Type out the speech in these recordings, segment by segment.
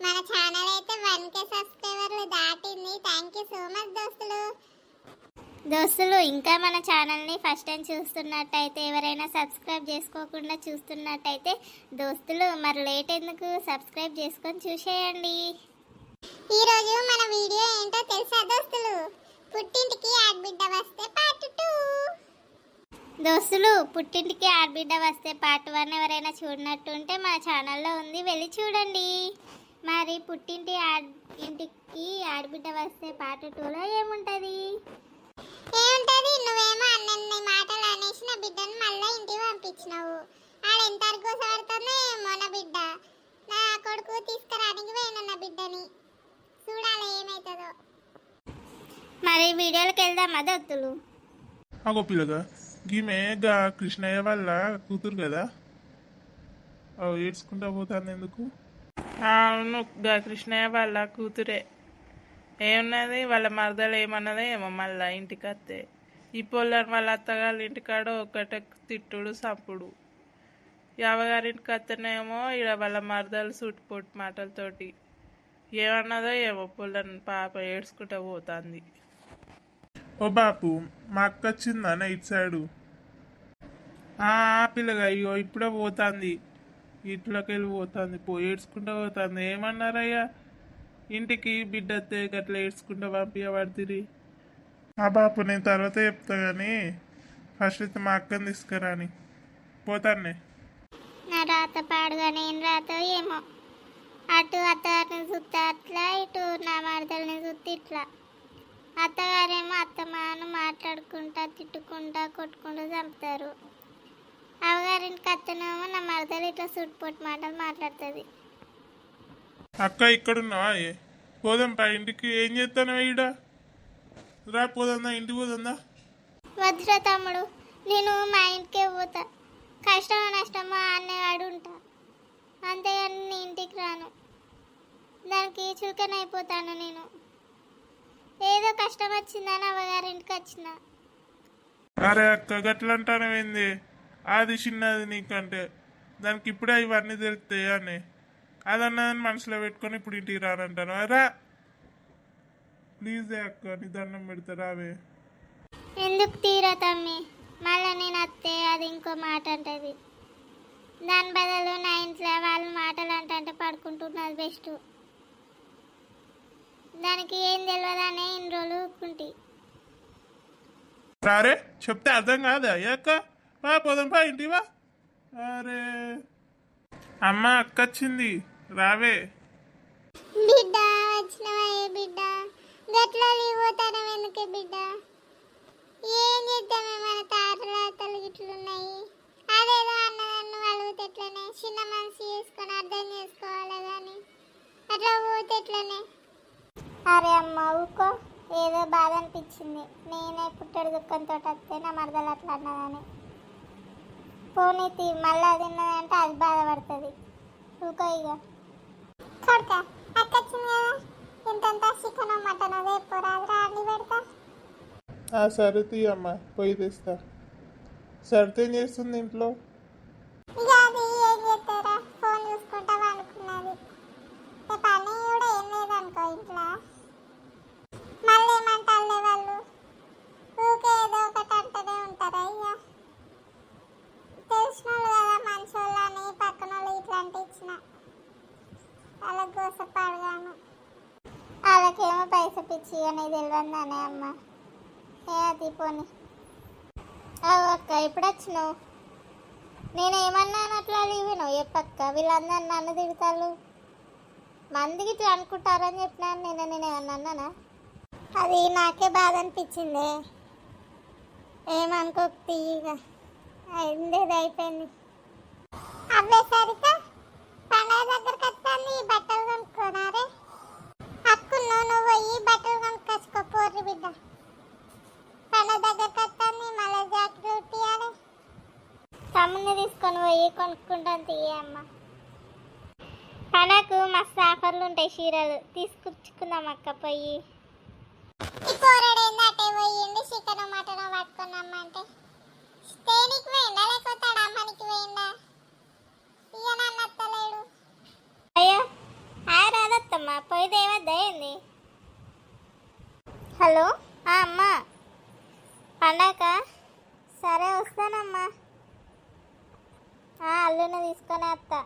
మన ఛానల్ అయితే 1K సబ్స్క్రైబర్లు దాటింది. థ్యాంక్ యూ సో మచ్ దోస్తులు. ఇంకా మన ఛానల్ని ఫస్ట్ టైం చూస్తున్నట్టయితే, ఎవరైనా సబ్స్క్రైబ్ చేసుకోకుండా చూస్తున్నట్టయితే దోస్తులు మరి లేట్ ఎందుకు, సబ్స్క్రైబ్ చేసుకొని చూసేయండి. ఈరోజు మన వీడియో ఏంటో తెలుసా దోస్తులు? పుట్టింటికి ఆడబిడ్డ వస్తే పార్ట్ 2. దోస్తులు, పుట్టింటికి ఆడబిడ్డ వస్తే పార్ట్ 1 ఎవరైనా చూడనట్టుంటే మా ఛానల్లో ఉంది, వెళ్ళి చూడండి. మరి ఇంటికి ఆడబిడ్డ వస్తే పార్ట్ 2లో ఏముంటుంది? నువ్వేమో అన్నీ మాటలు అనేసి నా బిడ్డను మళ్ళీ ఇంటికి పంపించినావు. ఆడ ఎంత అరగోసపడుతుందో ఏమో నా బిడ్డ. నా కొడుకు తీసుకురానికి పోయిన నా బిడ్డని చూడాలి ఏమవుతుందో. మరి వీడియోలోకి వెళ్దామా దొత్తులు? అగో పిల్లగా గీమె గా కృష్ణయ్య వాళ్ళ కూతురు కదా, ఏడ్చుకుంటా పోతాను ఎందుకు? అవును, గా కృష్ణయ్య వాళ్ళ కూతురే. ఏమున్నది వాళ్ళ మరదలు ఏమన్నదో ఏమో మళ్ళా ఇంటికి వస్తే. ఈ పొల్లని వాళ్ళ అత్తగారి ఇంటికాడ ఒకటే తిట్టుడు సంపుడు. యావగారింటికి వస్తేనేమో ఇక్కడ వాళ్ళ మరదలు సుట్టుపోటు మాటలతోటి ఏమన్నదో ఏమో పొల్లని పాప ఏడ్చుకుంటూ పోతుంది. ఓ బాపు, మా అక్క వచ్చిందా ఇటు సైడు? పిల్లగా అయ్యో ఇప్పుడే పోతుంది, ఇంట్లోకి వెళ్ళి పోతుంది, ఏడ్చుకుంటూ పోతుంది. ఏమన్నారయ్యా, ఇంటికి బిడ్డ వస్తే గట్లా ఏడ్చుకుంటూ పంపించబడుతుంది. బాపు నేను తర్వాత చెప్తా కానీ ఫస్ట్ అయితే మా అక్కని తీసుకురాని పోతానే. నా రాత పాడుగా నేను రాత ఏమో, అటు అత్తగారిని చూస్తే అట్లా, ఇటు నా మరదల్ని చూస్తే ఇట్లా. అత్తగారేమో అత్తమాను మాట్లాడుకుంటా తిట్టుకుంటా కొట్టుకుంటూ చంపుతారు. అవగారింటికి అత్తనేమో నా మరదలు ఇట్లా సుట్టుపోటు మాటలు మాట్లాడుతుంది. అక్క ఇక్కడున్నావా? పోదాం పా ఇంటికి. ఏం చేస్తాను ఈడ? రా పోదా, ఇంటికి పోదా. వద్దురా తమ్ముడు, నేను మా ఇంటికే పోతా. కష్టమో నష్టమో అన్నేవాడు ఉంటా, అంతేగాని నీ ఇంటికి రాను. దానికి చులకన అయిపోతాను నేను. ఏదో కష్టం వచ్చిందని అవ్వగారింటికి వచ్చిన. అరే అక్క గట్ల అంటానవేంది? అది చిన్నది నీకంటే, దానికి ఇప్పుడే ఇవన్నీ తెలుస్తాయి అని అదన్నదని మనసులో పెట్టుకొని ఇప్పుడు ఇంటికి రానంటాను. రా ప్లీజ్ అక్క, నీ దండం పెడతా రావే. ఎందుకు తీరా తమ్మి, మళ్ళీ నేను అత్తే అది ఇంకో మాట అంటది. దాని బదులు నా ఇంట్లో వాళ్ళ మాటలు అంటే పడుకుంటున్నది బెస్ట్. దానికి ఏం తెలియదనే ఇన్ని రోజులు ఊరుకుంటి. రారే చెప్తే అర్థం కాదా అక్క? పోదాం పా ఇంటికి వా. అరే అమ్మ అక్క వచ్చింది, రావే. బిడ్డ వచ్చినవా? బిడ్డ గట్లా పోతాను ఎందుకే బిడ్డ? ఏం చేద్దామే, మన తాతలు గిట్లున్నాయి. అదేదో అన్నదన్ను వాళ్ళు ఎట్లనే చిన్న మనసు చేసుకొని అర్థం చేసుకోవాలి కానీ అట్లా పోతే ఎట్లనే. అరే అమ్మ ఊకో, ఏదో బాధ అనిపించింది. నేనే పుట్టడు దుఃఖంతో వస్తే నా మరదలు అట్లా అన్నదని. పోనీతి మళ్ళీ తిన్నదంటే అది బాధపడుతుంది. ఊకో ఇక. కొడుక అక్క వచ్చింది కదా, ఇంతంత చికెన్ మటన్ అదే పోరాదురా అన్ని పెడతా. సరే తీయమ్మ పోయి తెస్తా. సరితే ఏం చేస్తుంది ఇంట్లో? ఇక అది ఏం చేస్తారా, ఫోన్ చూసుకుంటా అనుకున్నది. పని కూడా ఏం లేదనుకో ఇంట్లో. మళ్ళీ ఏమంటారులే వాళ్ళు, ఊకే ఏదో ఒకటి అంటూనే ఉంటారా. ఇక తెలిసిన వాళ్ళు కదా మంచోళ్ళు అని పక్కన వాళ్ళు ఇట్లా అంటే ఇచ్చిన వాళ్ళకి గోసపాడుగాను. వాళ్ళకేమో పైసా పిచ్చి అని తెలియదానే అమ్మ. అది పోని అక్క ఇప్పుడు వచ్చినావు. నేనేమన్నాను అట్లా లేవేను ఎప్పక్క? వీళ్ళందరూ నన్ను తిడతారు, మందికి ఇట్లా అనుకుంటారని చెప్పినాను. నేనేమన్నా అన్నానా? అది నాకే బాధ అనిపించింది. ఏమనుకోక్తి, ఇక అయిందేది అయిపోయింది. అవే సరిత పండుగ దగ్గరకు వస్తాను, ఈ బట్టలు కొనుక్కోనారే. అక్కును నువ్వు పోయి బట్టలు కొనుక్కొచ్చుకో పోర్రి బిడ్డ. పండుగ దగ్గరకు వస్తాను, మళ్ళీ జాకెట్ తీయాలి. తమ్ముని తీసుకొని పోయి కొనుక్కుంటాను తీయ అమ్మ. పండగకు మస్తు ఆఫర్లు ఉంటాయి, చీరలు తీసుకొచ్చుకుందాం అక్క. పోయి ఈ పోరాడు ఏందంటే పోయింది చికెన్ మటన్ పట్టుకున్నామంటే తేనికి పోయిందా లేకపోతే అమ్మనికి పోయిందా? ఇక నన్ను అత్తలేడు. అయ్యో హాయ్ రాధా పోయి దేవద్దా ఏంది? హలో అమ్మా, పండగ సరే వస్తానమ్మా. అల్లుని తీసుకొని వస్తా.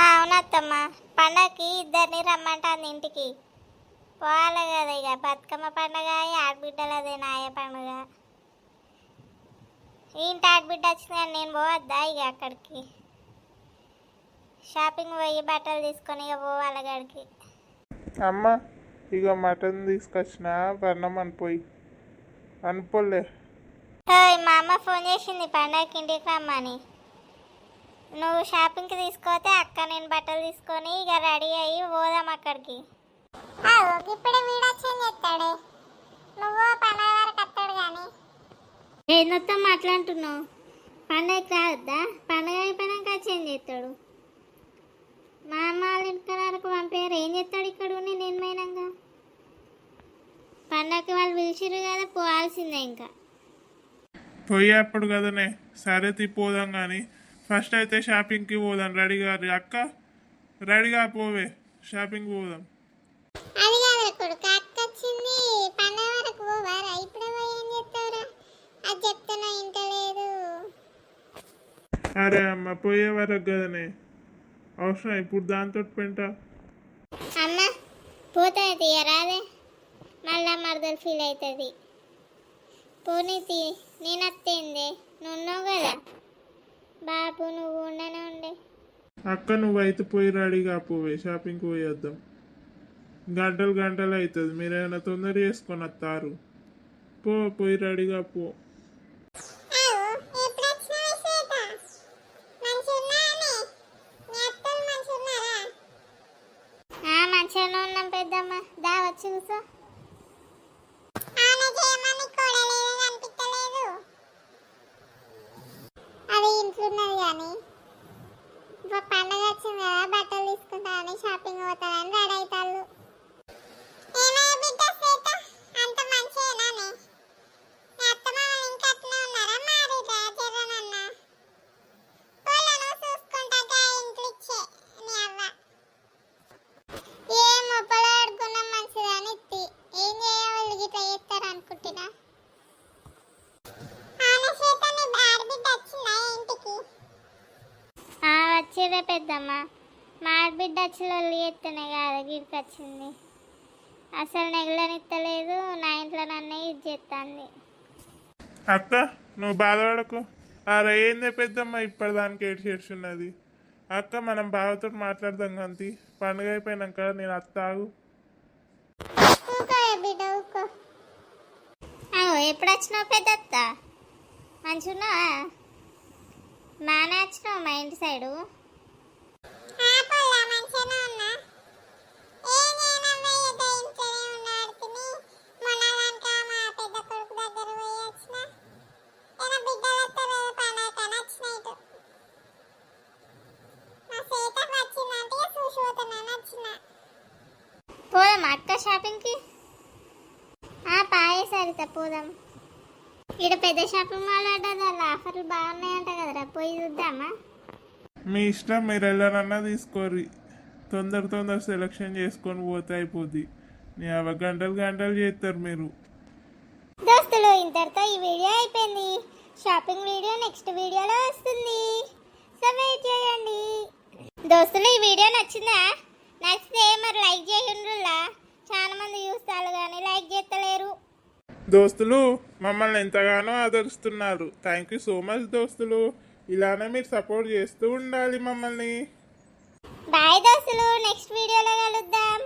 అవునత్తమ్మా, పండగకి ఇద్దరిని రమ్మంటాంది ఇంటికి. పోవాలి కదా ఇక, బతుకమ్మ పండుగ ఆడబిడ్డలదే నాయ పండుగ. ఇంటి ఆడబిడ్డ వచ్చింది కానీ నేను పోవద్దా ఇక అక్కడికి? షాపింగ్ పోయి బట్టలు తీసుకొని ఇక పోవాలి అక్కడికి. అమ్మ ఇక మటన్ తీసుకొచ్చిన వర్ణం అనిపోయి అనుకోలే. మా అమ్మ ఫోన్ చేసింది పండగకి ఇంటికి రమ్మని. నువ్వు షాపింగ్కి తీసుకోతే అక్క నేను బట్టలు తీసుకొని ఇక రెడీ అయ్యి పోదాం అక్కడికి. ఇప్పుడే వీడియో చేంజ్ చేస్తాడే, నువ్వు పండగ వరకు వస్తాడు కానీ. ఏందొత్తా మాట్లాడుతున్నావు? పండగకి రావద్దా? పండగ అయిపోయినాక చేంజ్ చేస్తాడు. మా అమ్మ వాళ్ళ ఇంటి వరకు పంపారు, ఏం చేస్తాడు ఇక్కడ ఉండి నేను పోయినాక? పండగకి వాళ్ళు పిలిచిర్రు కదా, పోవాల్సిందే. ఇంకా పోయేప్పుడు కదనే, సరే పోదాం కానీ ఫస్ట్ అయితే షాపింగ్కి పోదాం. రెడీగా అక్క, రెడీగా పోవే, షాపింగ్ పోదాం. అది కాదు కొడుకు, అక్క వచ్చింది పండగ వరకు పోవారా? ఇప్పుడే పోయి ఏం చేస్తావురా? అది చెప్తున్నా ఇంటలేదు. అరే అమ్మ, పోయే వరకు కదనే, అవసరం ఇప్పుడు దాంతో పెంట. అమ్మ పోతాయి తీయరాదే, మళ్ళా మరదలు ఫీల్ అవుతుంది. పోనీతి, నేను అత్తేందే, నువ్వు కదా బాబు, నువ్వు ఉండనే ఉండే. అక్క నువ్వైతే పోయి రెడీగా పోవే, షాపింగ్కి పోయేద్దాం. గంటలు గంటలు అవుతుంది, మీరేమైనా తొందర చేసుకొని వస్తారు. పోయి రెడీగా పో. మంచిగానే ఉన్నాం పెద్దమ్మ, దా వచ్చి కూర్చో. అది ఇంట్లో ఉన్నది కానీ పండగ వచ్చింది కదా, బట్టలు తీసుకుంటానని షాపింగ్ పోతానని రెడీ అవుతారు. అంత మంచిగానే వచ్చిరే పెద్దమ్మ. మా ఆడబిడ్డ వచ్చి లొల్లి ఎత్తనే కాదు గిడికి వచ్చింది. అసలు నెగలనిత్తలేదు, నా ఇంట్లో నన్నే ఇది చేస్తుంది. అక్క నువ్వు బాధపడకు. అరే ఏందే పెద్దమ్మ ఇప్పటిదానికి ఏడ్చేస్తున్నది. అక్క మనం బావతో మాట్లాడదాం కంతి, పండుగ అయిపోయినాక నేను అత్తాగు. ఎప్పుడు వచ్చినావు పెద్దత్త? మంచున్నావా? బాగానే వచ్చినావు మా ఇంటి సైడు. పోదాం అక్క షాపింగ్కి? పాయే సరిత పోదాం. ఇక్కడ పెద్ద షాపింగ్ మాల్ అంటే దాని ఆఫర్లు బాగున్నాయంట కదరా, పోయి చూద్దామా? మీ ఇష్టం, మీరు వెళ్ళనన్నా తీసుకోరి. తొందర సెలెక్షన్ చేసుకొని పోతే అయిపోద్ది. గంటలు గంటలు చేస్తారు మీరు. దోస్తులు ఇంతటితో ఈ వీడియో అయిపోయింది. షాపింగ్ వీడియో నెక్స్ట్ వీడియోలో వస్తుంది, సో వెయిట్ చేయండి. దోస్తులు ఈ వీడియో నచ్చిందా? నచ్చితే మరి లైక్ చేయండిలా. చాలా మంది చూస్తారు కానీ లైక్ చేస్తలేరు. దోస్తులు మమ్మల్ని ఎంతగానో ఆదరిస్తున్నారు. థ్యాంక్ యూ సో మచ్ దోస్తులు. ఇలానే మీరు సపోర్ట్ చేస్తూ ఉండాలి మమ్మల్ని. బాయ్ దోస్తులు, నెక్స్ట్ వీడియోలో కలుద్దాం.